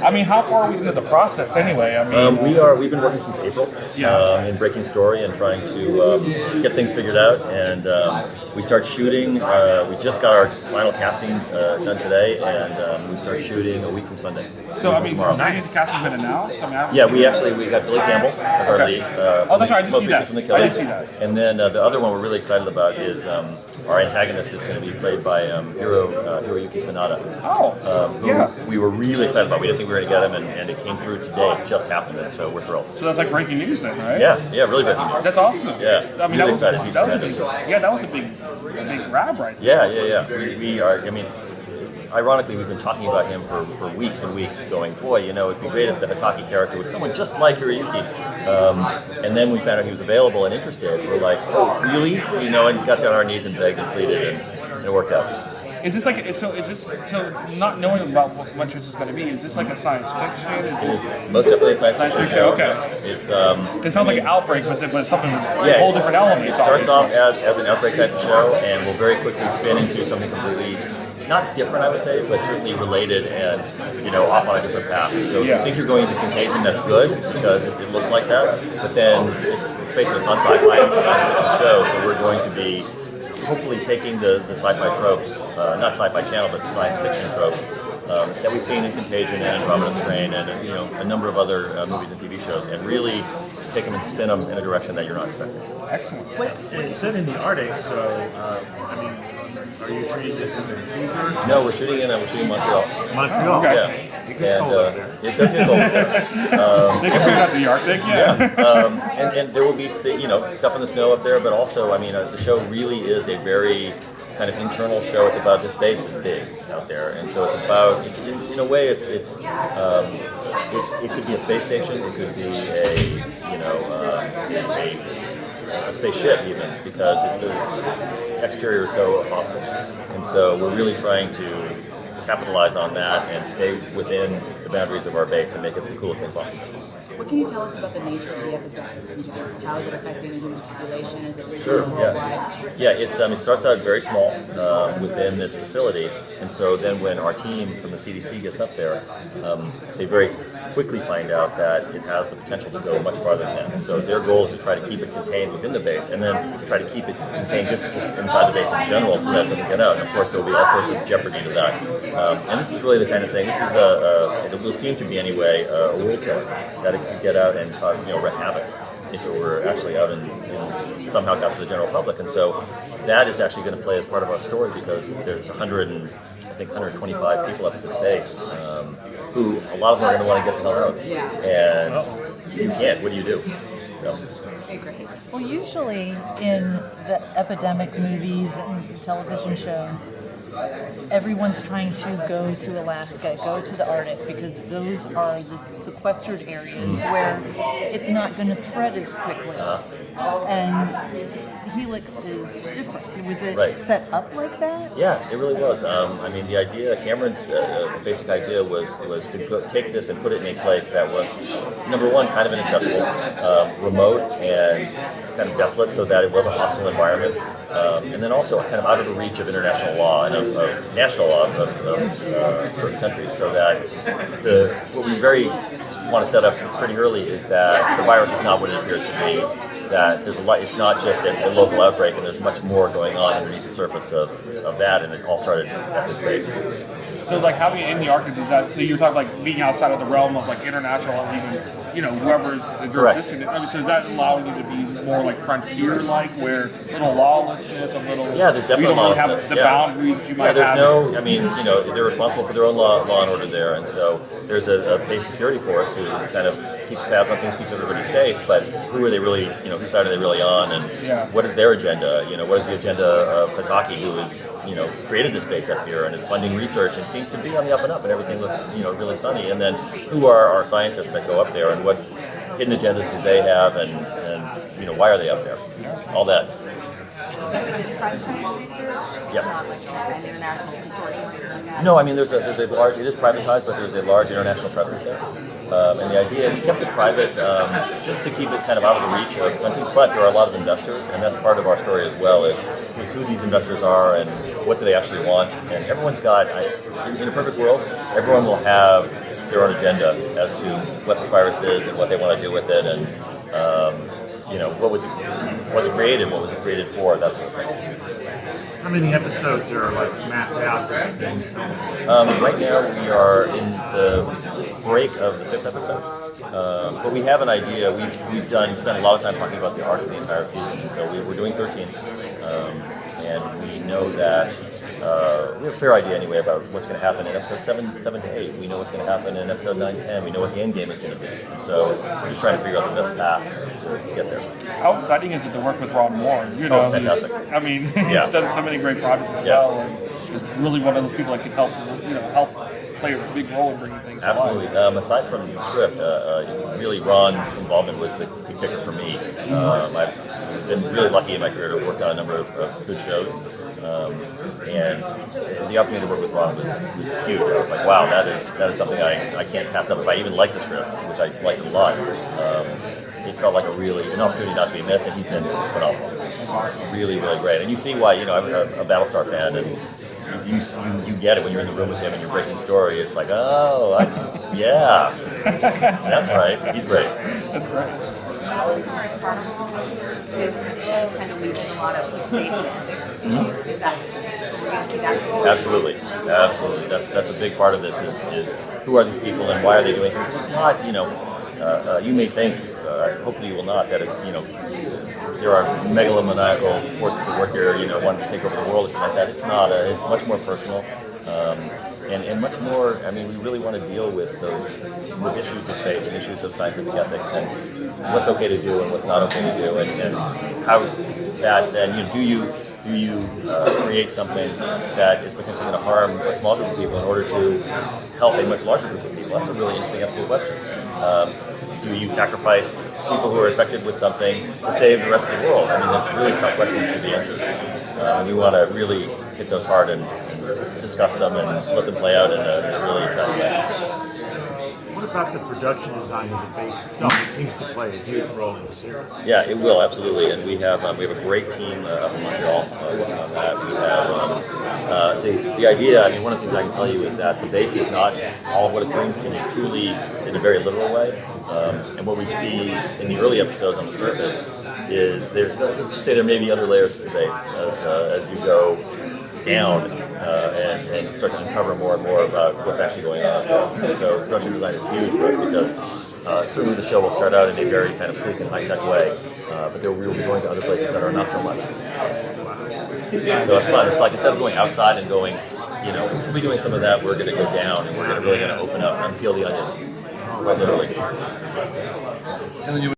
I mean, how far are we into the process anyway? I mean, we've been working since April in breaking story and trying to get things figured out. And we start shooting. We just got our final casting done today, and we start shooting a week from Sunday. So I mean, has casting been announced? I mean, we got Billy Campbell as our lead. That's right. I did see that. And then the other one we're really excited about is our antagonist is going to be played by Hiroyuki Sanada. Who we were really excited about. We didn't think we were going to get him, and it came through today. It just happened, and so we're thrilled. So that's like breaking news then, right? Yeah, really breaking news. That's awesome. Yeah, I mean, really excited. He's tremendous. That was a big grab right there. Yeah. We are. I mean, ironically, we've been talking about him for weeks and weeks, going, boy, it'd be great if the Hataki character was someone just like Hiroyuki. And then we found out he was available and interested. We're like, oh, really? And got down on our knees and begged and pleaded, and it worked out. Is this like so not knowing about what this is going to be? Is this like a science fiction? It is most definitely a science fiction show. Okay. It's it sounds like an Outbreak, but it's something a whole different element. It starts off as an Outbreak type of show, and will very quickly spin into something completely not different, I would say, but certainly related and off on a different path. So if you think you're going into Contagion, that's good because it looks like that. But then let's face it, it's on Sci-Fi, it's a science fiction show, so we're going to be hopefully taking the sci-fi tropes, not Sci-Fi Channel, but the science fiction tropes that we've seen in Contagion and Andromeda Strain and a number of other movies and TV shows, and really take them and spin them in a direction that you're not expecting. Excellent. You said in the Arctic, so I mean, are you shooting this in Vancouver? No, we're shooting Montreal. Montreal. Okay. Yeah. It gets cold out there. It does get cold there. They can bring out the Arctic, and there will be stuff in the snow up there, but also, I mean, the show really is a very kind of internal show. It's about this base is big out there, and so it's about in a way it could be a space station, it could be a spaceship even, because the exterior is so hostile, and so we're really trying to capitalize on that and stay within the boundaries of our base and make it the coolest thing possible. What can you tell us about the nature of the epidemic? How is it affecting the human population? Is it regional, Sure. worldwide? Yeah. It starts out very small within this facility, and so then when our team from the CDC gets up there, they very quickly find out that it has the potential to go much farther than that. And so their goal is to try to keep it contained within the base, and then try to keep it contained just inside the base in general, so that it doesn't get out. And of course, there will be all sorts of jeopardy to that. And this is really the kind of thing. This is it will seem to be anyway a world killer that it could get out and cause wreak havoc if it were actually out and somehow got to the general public. And so that is actually going to play as part of our story, because there's 125 people up at this base who a lot of them are going to want to get the hell out. And you can't. What do you do? So. Okay, great. Well, usually in the epidemic movies and television shows, everyone's trying to go to Alaska, go to the Arctic, because those are the sequestered areas where it's not going to spread as quickly. And Helix is different. Was it set up like that? Yeah, it really was. I mean, the idea, Cameron's basic idea was to take this and put it in a place that was, number one, kind of inaccessible, remote, and kind of desolate, so that it was a hostile environment, and then also kind of out of the reach of international law and of national law of certain countries, so that what we very want to set up pretty early is that the virus is not what it appears to be. That there's a lot. It's not just a local outbreak, and there's much more going on underneath the surface of that, and it all started at this base. So, like, having it in the Arctic, is that, so you're talking like being outside of the realm of like international, even whoever's the jurisdiction. I mean, so is that allowing you to be more like frontier-like, where little lawlessness, a little there's definitely we don't really lawlessness. have the boundaries that you might have. I mean, they're responsible for their own law and order there, and so there's a base security force who kind of keeps tabs on things, keeps everybody safe. But who are they really? Whose side are they really on? And what is their agenda? What is the agenda of Hataki, who has created this base up here and is funding research and seems to be on the up and up, and everything looks really sunny. And then who are our scientists that go up there, and what hidden agendas do they have, and why are they up there? All that. Is it privatized research? Yes. Not like an international consortium or anything like that? No, I mean there's a large. It is privatized, but there's a large international presence there. And the idea, we kept it private just to keep it kind of out of the reach of countries, but there are a lot of investors, and that's part of our story as well, is who these investors are and what do they actually want. And everyone's got, in a perfect world, everyone will have their own agenda as to what the virus is and what they want to do with it, and what was it created, what was it created for, that sort of thing. How many episodes are like mapped out to be filmed? Right now we are in the break of the 5th episode, but we have an idea. We've spent a lot of time talking about the arc of the entire season, and so we're doing 13, and we know that we have a fair idea anyway about what's going to happen in episode 7 to 8. We know what's going to happen in episode 9, 10. We know what the end game is going to be, and so we're just trying to figure out the best path to get there. How exciting is it to work with Ron Moore? You know, fantastic. He's Yeah. done so many great projects as well, and is really one of those people that can help play a big role in bringing things Absolutely. to life. Aside from the script, really Ron's involvement was the key kicker for me. I've been really lucky in my career to have worked on a number of good shows, and the opportunity to work with Ron was huge. I was like, wow, that is something I can't pass up. If I even liked the script, which I liked a lot, it felt like an opportunity not to be missed, and he's been phenomenal. Really, really great. And you see why, I'm a Battlestar fan, and you get it when you're in the room with him and you're breaking story. It's like, yeah, that's right. He's great. That's great. Battlestar is part of because shows tend to lose a lot of faith in ethics issues. Is that where you see that? Absolutely. That's a big part of this is who are these people and why are they doing things? And it's not, you may think, hopefully you will not, that it's, there are megalomaniacal forces at work here, wanting to take over the world or something like that. It's not. It's much more personal, and much more. I mean, we really want to deal with with issues of faith and issues of scientific ethics and what's okay to do and what's not okay to do, and how that then do you create something that is potentially going to harm a small group of people in order to help a much larger group of people? That's a really interesting ethical question. Do you sacrifice people who are affected with something to save the rest of the world? I mean, that's really tough questions to be answered. And we want to really hit those hard and discuss them and let them play out in a really exciting way. What about the production design of the base itself? It seems to play a huge role in the series. Yeah, it will, absolutely. And we have a great team up in Montreal working on that. We have the idea. I mean, one of the things I can tell you is that the base is not all of what it seems in a very literal way. And what we see in the early episodes on the surface is let's just say there may be other layers to the base as you go down and start to uncover more and more about what's actually going on. And so production design is huge for us because certainly the show will start out in a very kind of sleek and high-tech way, but we will be going to other places that are not so much. So it's fun. It's like instead of going outside and going, we'll be doing some of that, we're going to go down and we're really going to open up and unpeel the onion. Quite literally.